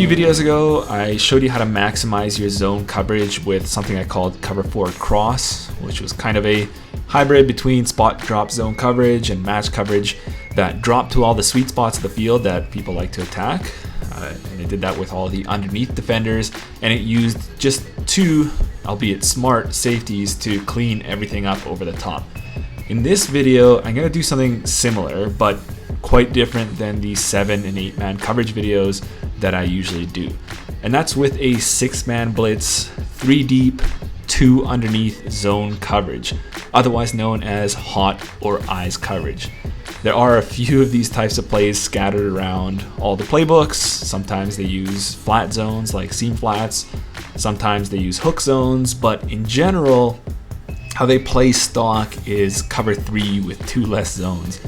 few videos ago, I showed you how to maximize your zone coverage with something I called cover 4 cross, which was kind of a hybrid between spot drop zone coverage and match coverage that dropped to all the sweet spots of the field that people like to attack. And it did that with all the underneath defenders, and it used just 2, albeit smart, safeties to clean everything up over the top. In this video, I'm going to do something similar, but quite different than the 7 and 8 man coverage videos that I usually do. And that's with a 6-man blitz, 3 deep, 2 underneath zone coverage, otherwise known as hot or eyes coverage. There are a few of these types of plays scattered around all the playbooks. Sometimes they use flat zones like seam flats, sometimes they use hook zones, but in general, how they play stock is cover 3 with 2 less zones.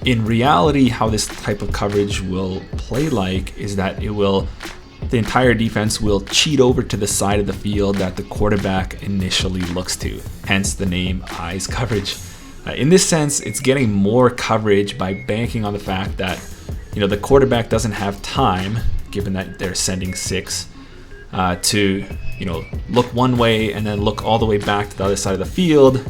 In reality, how this type of coverage will play like is that the entire defense will cheat over to the side of the field that the quarterback initially looks to, hence the name eyes coverage. In this sense, it's getting more coverage by banking on the fact that the quarterback doesn't have time, given that they're sending 6, to look one way and then look all the way back to the other side of the field,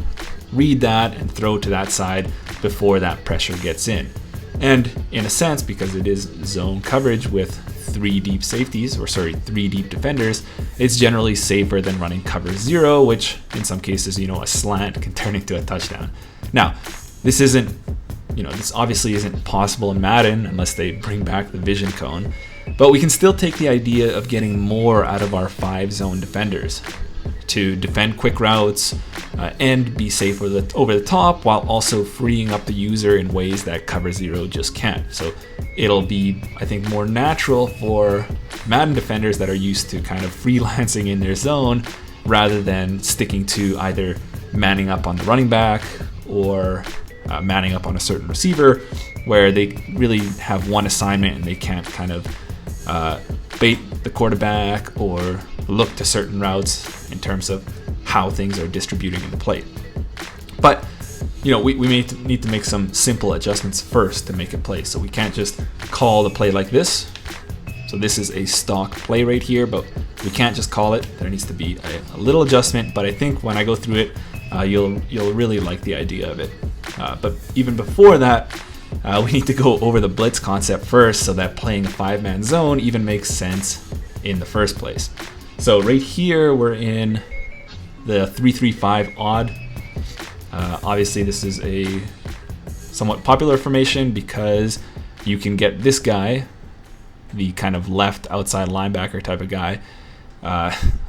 read that and throw to that side before that pressure gets in. And in a sense, because it is zone coverage with 3 deep safeties, 3 deep defenders, it's generally safer than running cover 0, which in some cases, a slant can turn into a touchdown. Now, this obviously isn't possible in Madden unless they bring back the vision cone, but we can still take the idea of getting more out of our 5 zone defenders to defend quick routes and be safe over the top, while also freeing up the user in ways that cover 0 just can't. So it'll be, I think, more natural for Madden defenders that are used to kind of freelancing in their zone rather than sticking to either manning up on the running back or manning up on a certain receiver, where they really have one assignment and they can't kind of bait the quarterback or look to certain routes in terms of how things are distributing in the play. But we may need to make some simple adjustments first to make it play. So we can't just call the play like this. So this is a stock play right here, but we can't just call it. There needs to be a little adjustment, but I think when I go through it, you'll really like the idea of it. But even before that, we need to go over the blitz concept first, so that playing a 5-man zone even makes sense in the first place. So right here, we're in the 3-3-5 odd. Obviously, this is a somewhat popular formation because you can get this guy, the kind of left outside linebacker type of guy,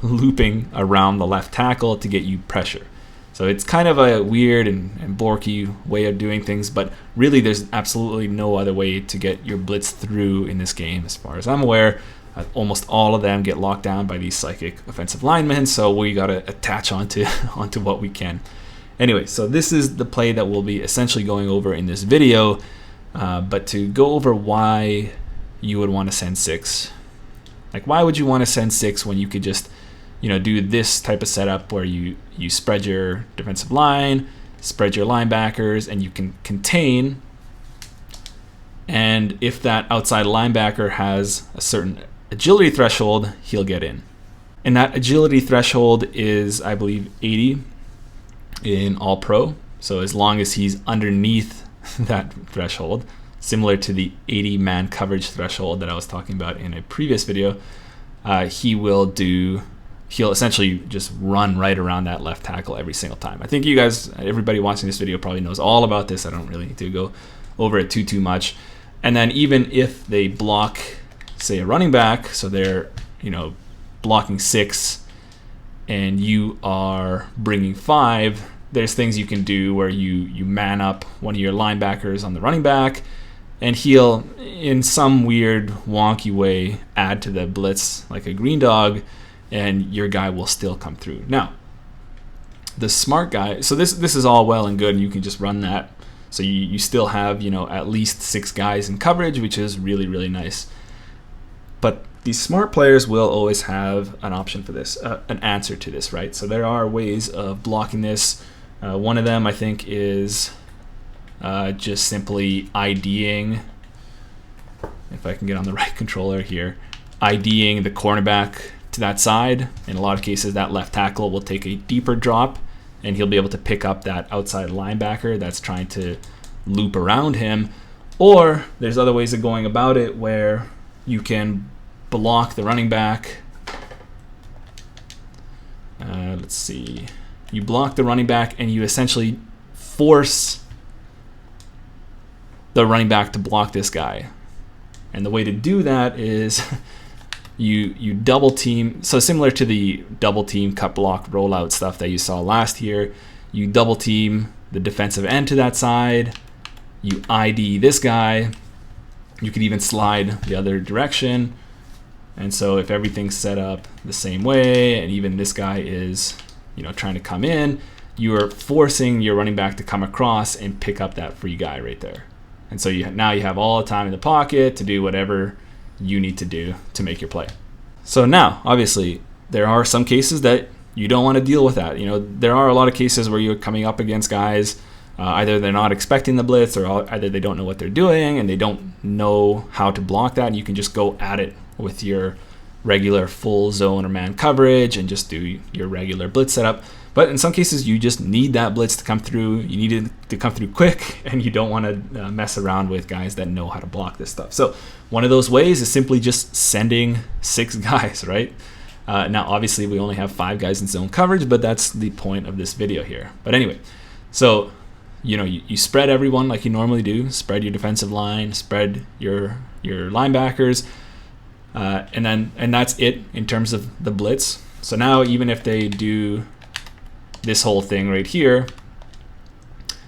looping around the left tackle to get you pressure. So it's kind of a weird and borky way of doing things, but really there's absolutely no other way to get your blitz through in this game as far as I'm aware. Almost all of them get locked down by these psychic offensive linemen, so we got to attach onto what we can. Anyway, so this is the play that we'll be essentially going over in this video, but to go over why you would want to send 6. Like, why would you want to send 6 when you could just do this type of setup where you spread your defensive line, spread your linebackers, and you can contain. And if that outside linebacker has a certain agility threshold, he'll get in. And that agility threshold is, I believe, 80 in All Pro. So as long as he's underneath that threshold, similar to the 80 man coverage threshold that I was talking about in a previous video, he'll essentially just run right around that left tackle every single time. I think everybody watching this video probably knows all about this. I don't really need to go over it too much. And then even if they block, say, a running back, so they're blocking 6 and you are bringing 5, there's things you can do where you man up one of your linebackers on the running back, and he'll, in some weird wonky way, add to the blitz like a green dog, and your guy will still come through. Now, the smart guy, so this is all well and good, and you can just run that. So you still have, at least 6 guys in coverage, which is really, really nice. But these smart players will always have an option for this, an answer to this, right? So there are ways of blocking this. One of them, I think, is just simply IDing, if I can get on the right controller here, IDing the cornerback to that side. In a lot of cases, that left tackle will take a deeper drop, and he'll be able to pick up that outside linebacker that's trying to loop around him. Or there's other ways of going about it where you can block the running back. Let's see. You block the running back and you essentially force the running back to block this guy. And the way to do that is you double team. So similar to the double team cut block rollout stuff that you saw last year, you double team the defensive end to that side. You ID this guy. You could even slide the other direction. And so if everything's set up the same way, and even this guy is, trying to come in, you are forcing your running back to come across and pick up that free guy right there. And so now you have all the time in the pocket to do whatever you need to do to make your play. So now, obviously, there are some cases that you don't want to deal with that. There are a lot of cases where you're coming up against guys, either they're not expecting the blitz, or either they don't know what they're doing and they don't know how to block that. And you can just go at it with your regular full zone or man coverage and just do your regular blitz setup. But in some cases, you just need that blitz to come through. You need it to come through quick, and you don't want to mess around with guys that know how to block this stuff. So one of those ways is simply just sending 6 guys, right? Now, obviously, we only have 5 guys in zone coverage, but that's the point of this video here. But anyway, so you spread everyone like you normally do. Spread your defensive line, spread your linebackers, and that's it in terms of the blitz. So now, even if they do this whole thing right here,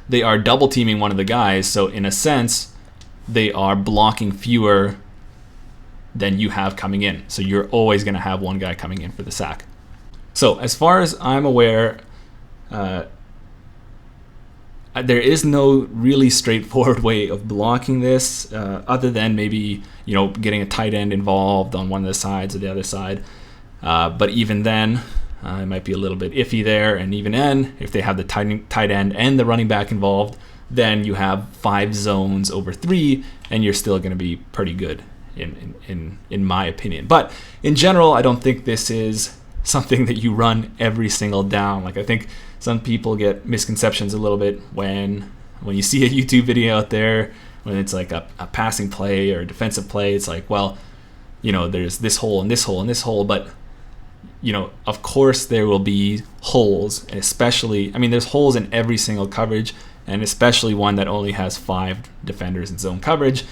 they are double teaming one of the guys. So in a sense, they are blocking fewer than you have coming in. So you're always going to have one guy coming in for the sack. So as far as I'm aware, there is no really straightforward way of blocking this, other than maybe getting a tight end involved on one of the sides or the other side. But even then, it might be a little bit iffy there. And even then, if they have the tight end and the running back involved, then you have 5 zones over 3, and you're still going to be pretty good, in my opinion. But in general, I don't think this is something that you run every single down. Like, I think some people get misconceptions a little bit when you see a YouTube video out there, when it's like a passing play or a defensive play. It's like, well, there's this hole and this hole and this hole, but of course there will be holes, and especially, there's holes in every single coverage, and especially one that only has 5 defenders in zone coverage.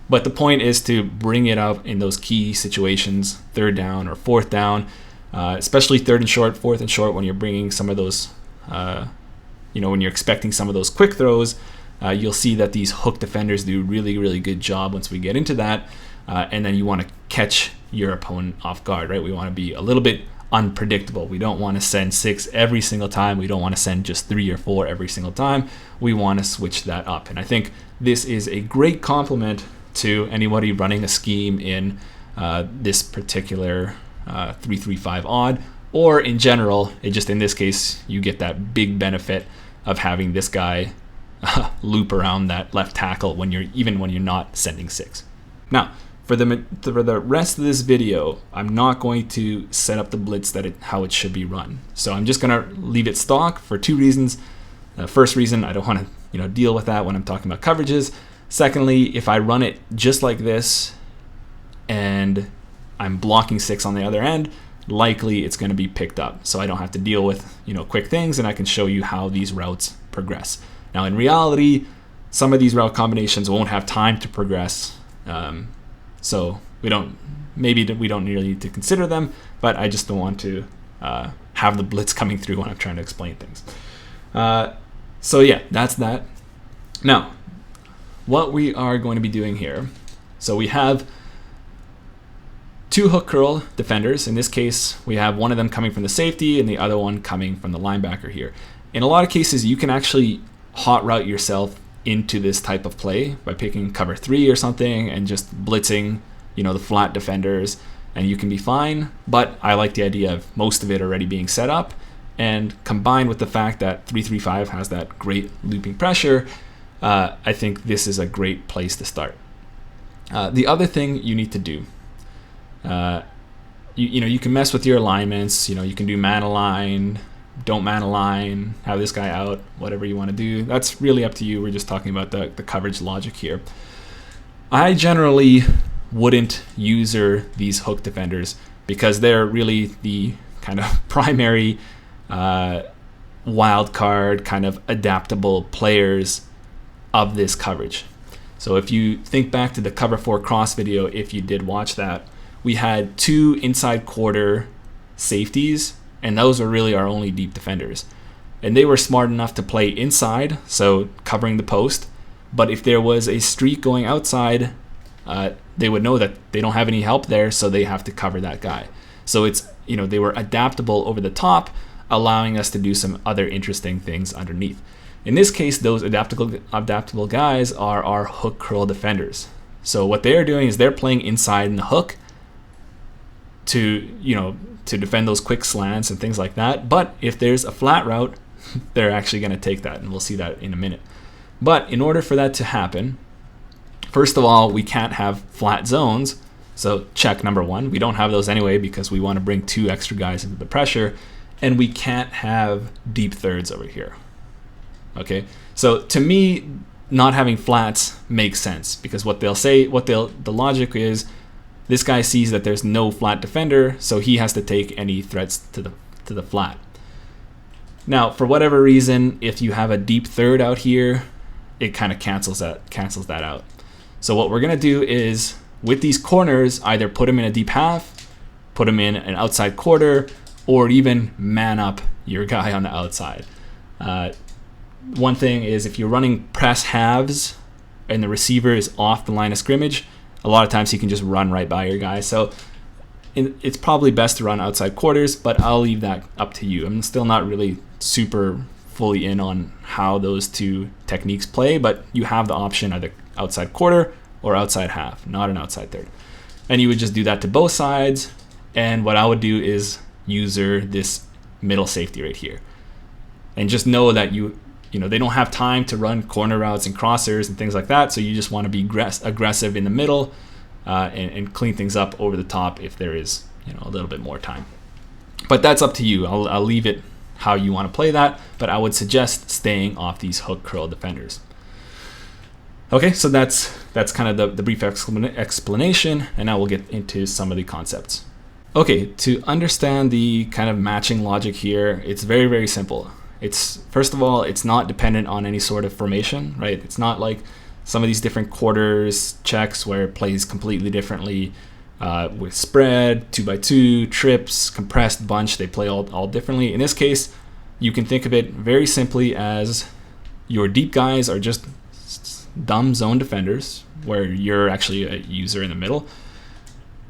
But the point is to bring it up in those key situations, 3rd down or 4th down, especially 3rd and short, 4th and short, when you're bringing some of those, when you're expecting some of those quick throws. You'll see that these hook defenders do really, really good job once we get into that. And then you want to catch your opponent off guard, right? We want to be a little bit unpredictable. We don't want to send 6 every single time. We don't want to send just 3 or 4 every single time. We want to switch that up. And I think this is a great compliment to anybody running a scheme in this particular 3-3-5 odd, or in general. It just, in this case, you get that big benefit of having this guy loop around that left tackle when you're not sending 6. Now, for the rest of this video, I'm not going to set up the blitz how it should be run. So I'm just gonna leave it stock for 2 reasons. First reason, I don't want to deal with that when I'm talking about coverages. Secondly, if I run it just like this and I'm blocking 6 on the other end, likely it's going to be picked up. So I don't have to deal with quick things, and I can show you how these routes progress. Now, in reality, some of these route combinations won't have time to progress. So we don't really need to consider them, but I just don't want to have the blitz coming through when I'm trying to explain things. So yeah, that's that. Now, what we are going to be doing here, so we have 2 hook curl defenders. In this case, we have one of them coming from the safety and the other one coming from the linebacker here. In a lot of cases, you can actually hot route yourself into this type of play by picking cover 3 or something and just blitzing, the flat defenders, and you can be fine. But I like the idea of most of it already being set up, and combined with the fact that 3-3-5 has that great looping pressure, I think this is a great place to start. The other thing you need to do You can mess with your alignments. You can do man align, don't man align, have this guy out, whatever you want to do. That's really up to you. We're just talking about the coverage logic here. I generally wouldn't user these hook defenders because they're really the kind of primary wild card, kind of adaptable players of this coverage. So if you think back to the cover 4 cross video, if you did watch that, we had 2 inside quarter safeties, and those were really our only deep defenders. And they were smart enough to play inside, so covering the post. But if there was a streak going outside, they would know that they don't have any help there, so they have to cover that guy. So it's, they were adaptable over the top, allowing us to do some other interesting things underneath. In this case, those adaptable guys are our hook curl defenders. So what they're doing is they're playing inside in the hook to defend those quick slants and things like that. But if there's a flat route, they're actually going to take that, and we'll see that in a minute. But in order for that to happen, first of all, we can't have flat zones. So check number 1. We don't have those anyway because we want to bring 2 extra guys into the pressure, and we can't have deep thirds over here. Okay, so to me, not having flats makes sense because what they'll say, the logic is, this guy sees that there's no flat defender, so he has to take any threats to the flat. Now, for whatever reason, if you have a deep third out here, it kind of cancels that out. So what we're gonna do is, with these corners, either put them in a deep half, put them in an outside quarter, or even man up your guy on the outside. One thing is, if you're running press halves and the receiver is off the line of scrimmage, a lot of times he can just run right by your guy. So it's probably best to run outside quarters, but I'll leave that up to you. I'm still not really super fully in on how those 2 techniques play, but you have the option either outside quarter or outside half, not an outside third. And you would just do that to both sides. And what I would do is user this middle safety right here. And just know that they don't have time to run corner routes and crossers and things like that, so you just want to be aggressive in the middle and clean things up over the top if there is a little bit more time. But that's up to you. I'll leave it how you want to play that, but I would suggest staying off these hook curl defenders. Okay, so that's kind of the brief explanation, and now we'll get into some of the concepts. Okay, to understand the kind of matching logic here, it's very, very simple. First of all, it's not dependent on any sort of formation, right? It's not like some of these different quarters checks where it plays completely differently with spread, 2x2, trips, compressed bunch. They play all differently. In this case, you can think of it very simply as your deep guys are just dumb zone defenders where you're actually a user in the middle.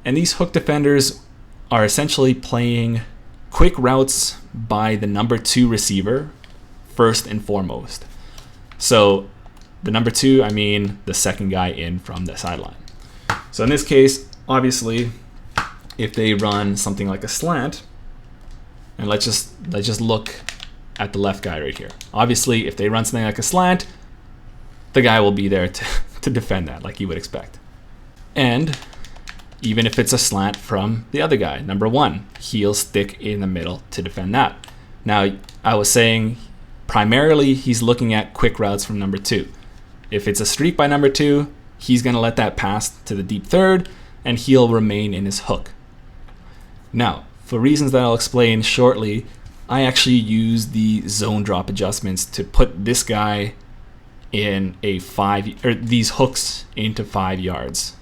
And these hook defenders are essentially playing quick routes by the number 2 receiver first and foremost. So the number 2, I mean the second guy in from the sideline. So in this case, obviously, if they run something like a slant, and let's just look at the left guy right here. Obviously, if they run something like a slant, the guy will be there to defend that like you would expect. And even if it's a slant from the other guy, number 1, he'll stick in the middle to defend that. Now, I was saying primarily he's looking at quick routes from number 2. If it's a streak by number 2, he's going to let that pass to the deep third, and he'll remain in his hook. Now, for reasons that I'll explain shortly, I actually use the zone drop adjustments to put this guy in these hooks into 5 yards.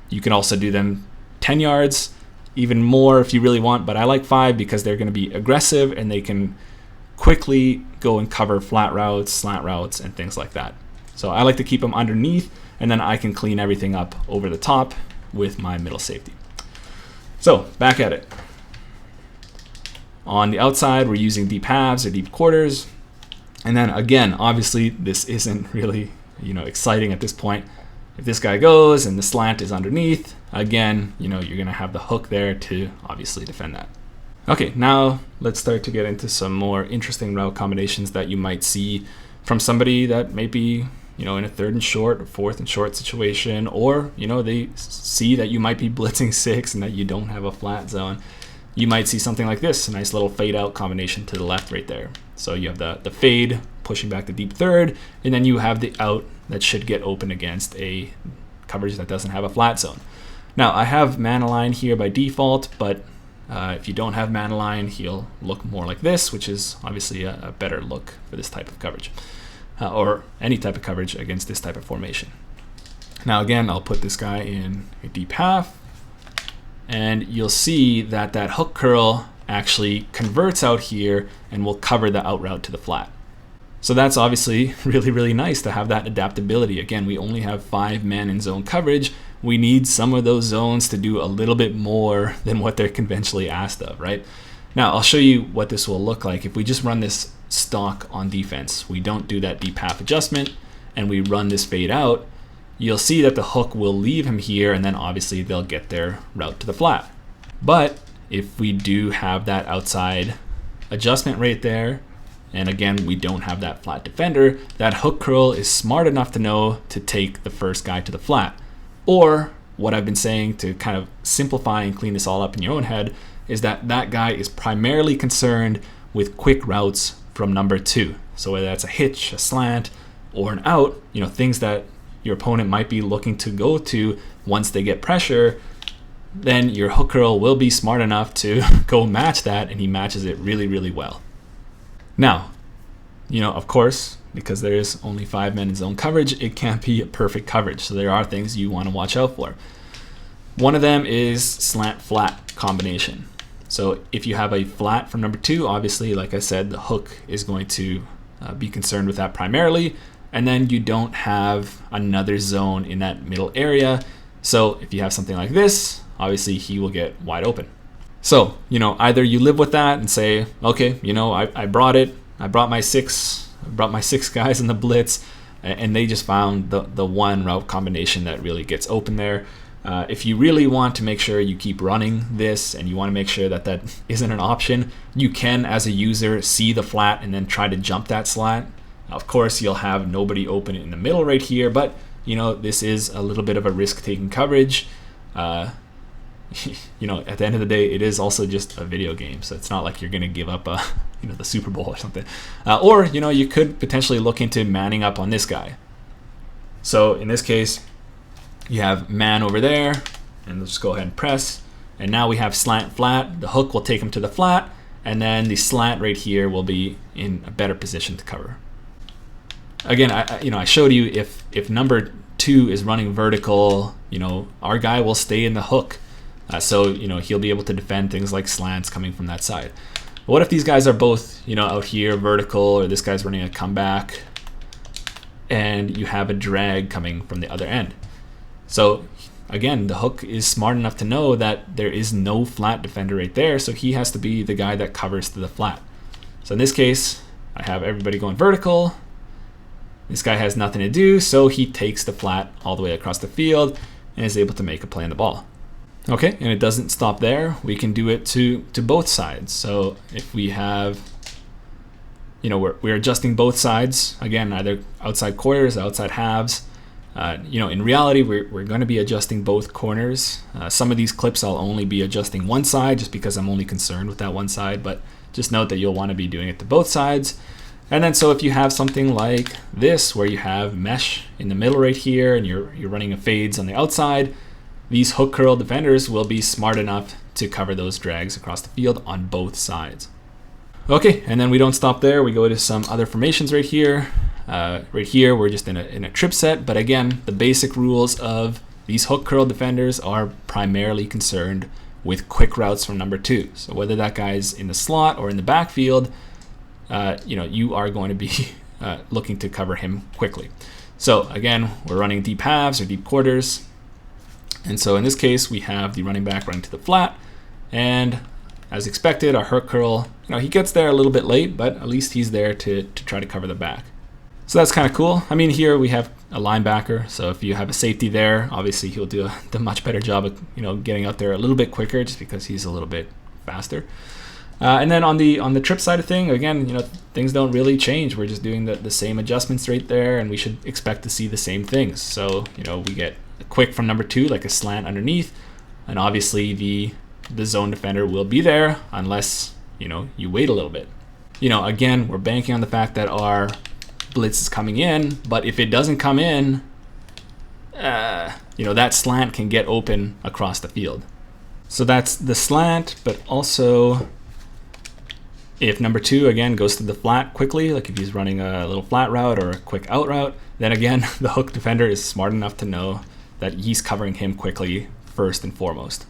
You can also do them 10 yards, even more if you really want, but I like 5 because they're going to be aggressive and they can quickly go and cover flat routes, slant routes, and things like that. So I like to keep them underneath, and then I can clean everything up over the top with my middle safety. So back at it. On the outside, we're using deep halves or deep quarters. And then again, obviously this isn't really, exciting at this point. If this guy goes and the slant is underneath, again, you're going to have the hook there to obviously defend that. Okay, now let's start to get into some more interesting route combinations that you might see from somebody that maybe in a 3rd and short or 4th and short situation, or, they see that you might be blitzing 6 and that you don't have a flat zone, you might see something like this, a nice little fade out combination to the left right there. So you have the fade pushing back the deep 3rd, and then you have the out that should get open against a coverage that doesn't have a flat zone. Now, I have man align here by default, but if you don't have man align, he'll look more like this, which is obviously a better look for this type of coverage, or any type of coverage against this type of formation. Now, again, I'll put this guy in a deep half, and you'll see that that hook curl actually converts out here and will cover the out route to the flat. So that's obviously really, really nice to have that adaptability. Again, we only have 5 men in zone coverage. We need some of those zones to do a little bit more than what they're conventionally asked of, right? Now, I'll show you what this will look like if we just run this stock on defense. We don't do that deep half adjustment, and we run this fade out. You'll see that the hook will leave him here, and then obviously they'll get their route to the flat. But if we do have that outside adjustment right there, and again, we don't have that flat defender, that hook curl is smart enough to know to take the first guy to the flat. Or what I've been saying to kind of simplify and clean this all up in your own head is that that guy is primarily concerned with quick routes from number 2. So whether that's a hitch, a slant, or an out, things that your opponent might be looking to go to once they get pressure, then your hook curl will be smart enough to go match that, and he matches it really, really well. Now, of course, because there is only 5 men in zone coverage, it can't be a perfect coverage. So there are things you want to watch out for. One of them is slant flat combination. So if you have a flat from number 2, obviously, like I said, the hook is going to be concerned with that primarily. And then you don't have another zone in that middle area. So if you have something like this, obviously he will get wide open. So, either you live with that and say, okay, I brought it. I brought my 6 guys in the blitz, and they just found the one route combination that really gets open there. If you really want to make sure you keep running this and you want to make sure that that isn't an option, you can, as a user, see the flat and then try to jump that slant. Of course, you'll have nobody open in the middle right here, but this is a little bit of a risk-taking coverage. At the end of the day, it is also just a video game, so it's not like you're going to give up the Super Bowl or something. Or you could potentially look into manning up on this guy. So in this case, you have man over there, and let's just go ahead and press. And now we have slant flat. The hook will take him to the flat, and then the slant right here will be in a better position to cover. Again, I showed you if number 2 is running vertical, our guy will stay in the hook. So he'll be able to defend things like slants coming from that side. But what if these guys are both out here vertical, or this guy's running a comeback, and you have a drag coming from the other end? So again, the hook is smart enough to know that there is no flat defender right there, so he has to be the guy that covers to the flat. So in this case, I have everybody going vertical. This guy has nothing to do, so he takes the flat all the way across the field and is able to make a play on the ball. Okay, and it doesn't stop there. We can do it to both sides. So if we have, we're adjusting both sides, again, either outside quarters, outside halves. In reality, we're going to be adjusting both corners. Some of these clips I'll only be adjusting one side just because I'm only concerned with that one side, but just note that you'll want to be doing it to both sides. And then so if you have something like this where you have mesh in the middle right here and you're running a fades on the outside, these hook curl defenders will be smart enough to cover those drags across the field on both sides. Okay, and then we don't stop there. We go to some other formations right here. Right here, we're just in a trip set. But again, the basic rules of these hook curl defenders are primarily concerned with quick routes from number 2. So whether that guy's in the slot or in the backfield, you are going to be looking to cover him quickly. So again, we're running deep halves or deep quarters. And so in this case, we have the running back running to the flat. And as expected, our hook curl, he gets there a little bit late, but at least he's there to try to cover the back. So that's kind of cool. I mean, here we have a linebacker. So if you have a safety there, obviously he'll do a much better job of, getting out there a little bit quicker just because he's a little bit faster. And then on the trip side of thing, again, things don't really change. We're just doing the same adjustments right there, and we should expect to see the same things. So we get a quick from number 2, like a slant underneath, and obviously the zone defender will be there unless you wait a little bit. Again, we're banking on the fact that our blitz is coming in, but if it doesn't come in, that slant can get open across the field. So that's the slant, but also if number 2 again goes to the flat quickly, like if he's running a little flat route or a quick out route, then again the hook defender is smart enough to know that he's covering him quickly first and foremost.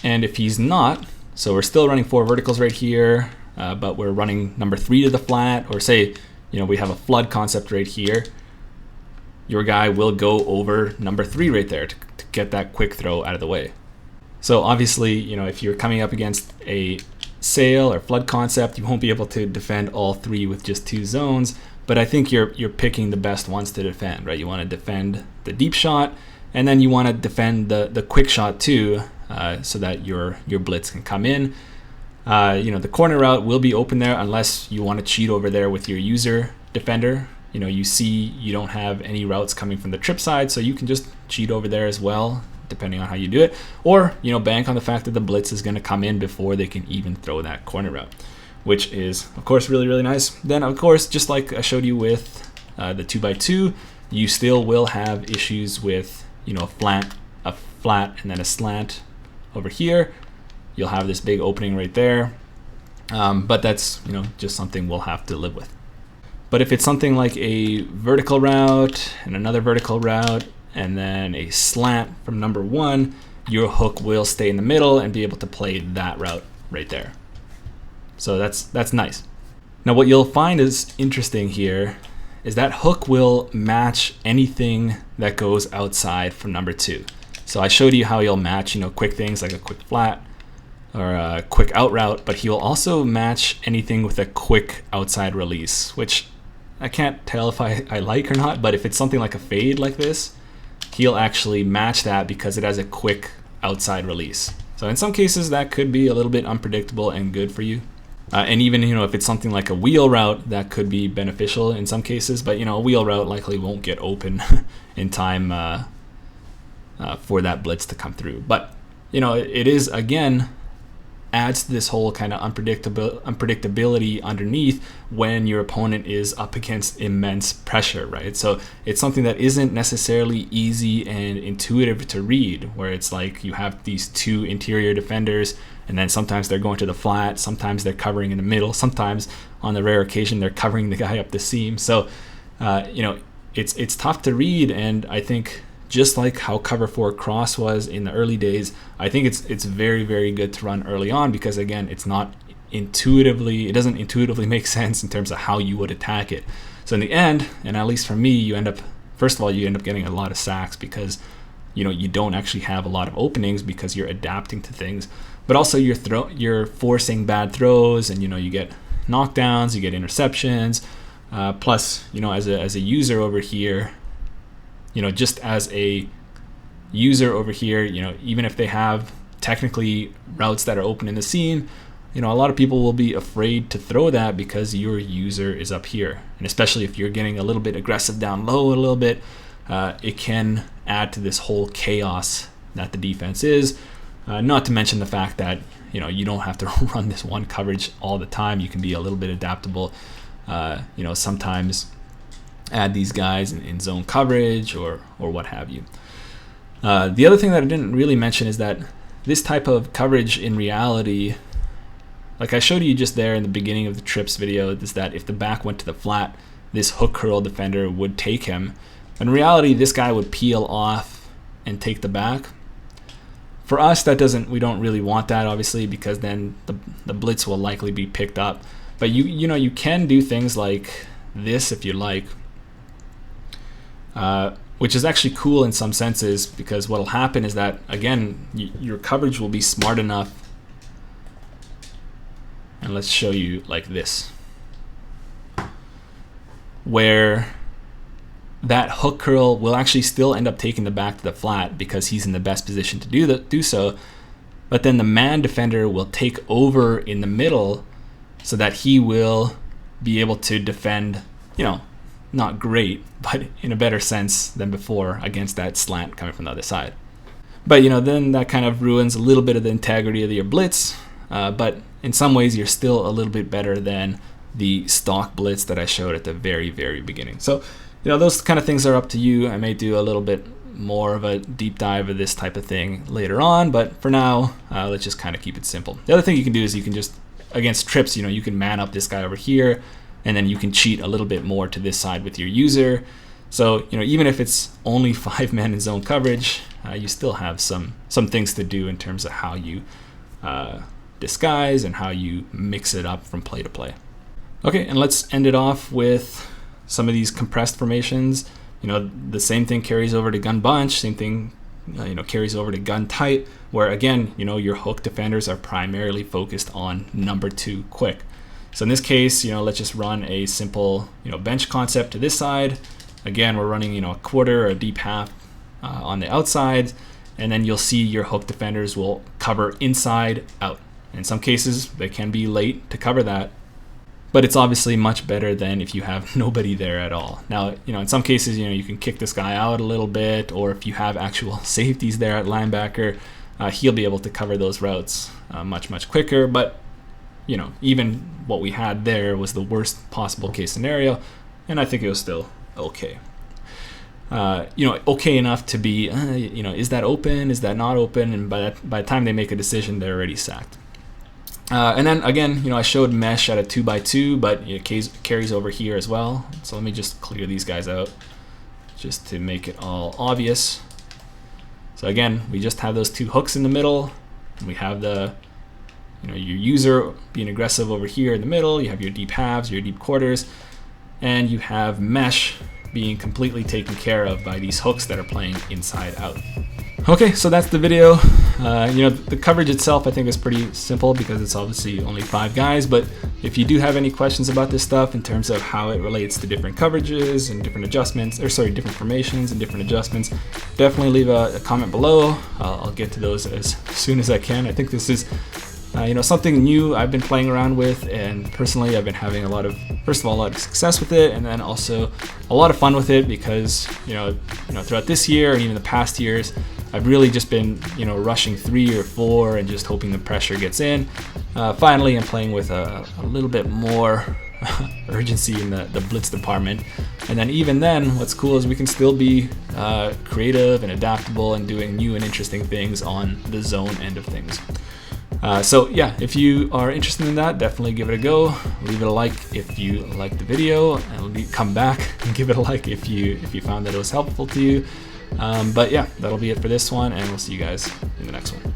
And if he's not, so we're still running 4 verticals right here, but we're running number 3 to the flat, or say we have a flood concept right here, your guy will go over number 3 right there to get that quick throw out of the way. So obviously, if you're coming up against a sail or flood concept, you won't be able to defend all 3 with just 2 zones, but I think you're picking the best ones to defend, right? You want to defend the deep shot, and then you want to defend the quick shot too, so that your blitz can come in. The corner route will be open there unless you want to cheat over there with your user defender. You see you don't have any routes coming from the trip side, so you can just cheat over there as well, depending on how you do it, or bank on the fact that the blitz is going to come in before they can even throw that corner route, which is of course really, really nice. Then of course, just like I showed you with the 2x2, you still will have issues with a flat and then a slant over here. You'll have this big opening right there, but that's just something we'll have to live with. But if it's something like a vertical route and another vertical route and then a slant from number 1, your hook will stay in the middle and be able to play that route right there. So that's nice. Now what you'll find is interesting here is that hook will match anything that goes outside from number 2. So I showed you how he'll match quick things like a quick flat or a quick out route, but he'll also match anything with a quick outside release, which I can't tell if I like or not, but if it's something like a fade like this, he'll actually match that because it has a quick outside release. So in some cases that could be a little bit unpredictable and good for you. And even if it's something like a wheel route, that could be beneficial in some cases, but a wheel route likely won't get open in time for that blitz to come through. But it is, again, adds to this whole kind of unpredictability underneath when your opponent is up against immense pressure, right? So it's something that isn't necessarily easy and intuitive to read, where it's like you have these 2 interior defenders, and then sometimes they're going to the flat, sometimes they're covering in the middle, sometimes on the rare occasion they're covering the guy up the seam. So it's tough to read, and I think just like how cover 4 cross was in the early days, I think it's very, very good to run early on, because again, it doesn't intuitively make sense in terms of how you would attack it. So in the end, and at least for me, you end up getting a lot of sacks because you don't actually have a lot of openings because you're adapting to things, but also you're forcing bad throws, and you get knockdowns, you get interceptions, plus as a user over here, just as a user over here, even if they have technically routes that are open in the seam, a lot of people will be afraid to throw that because your user is up here. And especially if you're getting a little bit aggressive down low a little bit, it can add to this whole chaos that the defense is. Not to mention the fact that, you don't have to run this one coverage all the time. You can be a little bit adaptable. Sometimes add these guys in zone coverage or what have you. The other thing that I didn't really mention is that this type of coverage in reality, like I showed you just there in the beginning of the trips video, is that if the back went to the flat, this hook curl defender would take him. In reality, this guy would peel off and take the back. For us, we don't really want that, obviously, because then the blitz will likely be picked up. But you can do things like this if you like, which is actually cool in some senses, because what'll happen is that, again, your coverage will be smart enough. And let's show you like this, where that hook curl will actually still end up taking the back to the flat because he's in the best position to do so. but then the man defender will take over in the middle so that he will be able to defend, you know, not great, but in a better sense than before against that slant coming from the other side. But, you know, then that kind of ruins a little bit of the integrity of your blitz, but in some ways you're still a little bit better than the stock blitz that I showed at the very, very beginning. So, you know, those kind of things are up to you. I may do a little bit more of a deep dive of this type of thing later on, but for now, let's just kind of keep it simple. The other thing you can do is you can just, against trips, you know, you can man up this guy over here, and then you can cheat a little bit more to this side with your user. So, you know, even if it's only 5 men in zone coverage, you still have some things to do in terms of how you disguise and how you mix it up from play to play. Okay, and let's end it off with some of these compressed formations. You know, the same thing carries over to gun bunch, same thing, you know, carries over to gun tight, where again, you know, your hook defenders are primarily focused on number 2 quick. So in this case, you know, let's just run a simple, you know, bench concept to this side. Again, we're running, you know, a quarter or a deep half on the outside, and then you'll see your hook defenders will cover inside out. In some cases, they can be late to cover that, but it's obviously much better than if you have nobody there at all. Now, you know, in some cases, you know, you can kick this guy out a little bit, or if you have actual safeties there at linebacker, he'll be able to cover those routes much quicker. But, you know, even what we had there was the worst possible case scenario, and I think it was still okay. You know, okay enough to be, you know, is that open? Is that not open? And by the time they make a decision, they're already sacked. And then again, you know, I showed mesh at a 2x2, but it carries over here as well. So let me just clear these guys out just to make it all obvious. So again, we just have those 2 hooks in the middle, and we have the, you know, your user being aggressive over here in the middle. You have your deep halves, your deep quarters, and you have mesh being completely taken care of by these hooks that are playing inside out. Okay, so that's the video. You know, the coverage itself I think is pretty simple because it's obviously only 5 guys, but if you do have any questions about this stuff in terms of how it relates to different coverages and different adjustments, or sorry, different formations and different adjustments, definitely leave a comment below. I'll get to those as soon as I can. I think this is you know, something new I've been playing around with, and personally I've been having first of all, a lot of success with it, and then also a lot of fun with it because, you know, throughout this year and even the past years, I've really just been, you know, rushing 3 or 4 and just hoping the pressure gets in. Finally, I'm playing with a little bit more urgency in the blitz department, and then even then, what's cool is we can still be creative and adaptable and doing new and interesting things on the zone end of things. So yeah, if you are interested in that, definitely give it a go. Leave it a like if you liked the video, and come back and give it a like if you found that it was helpful to you. But yeah, that'll be it for this one, and we'll see you guys in the next one.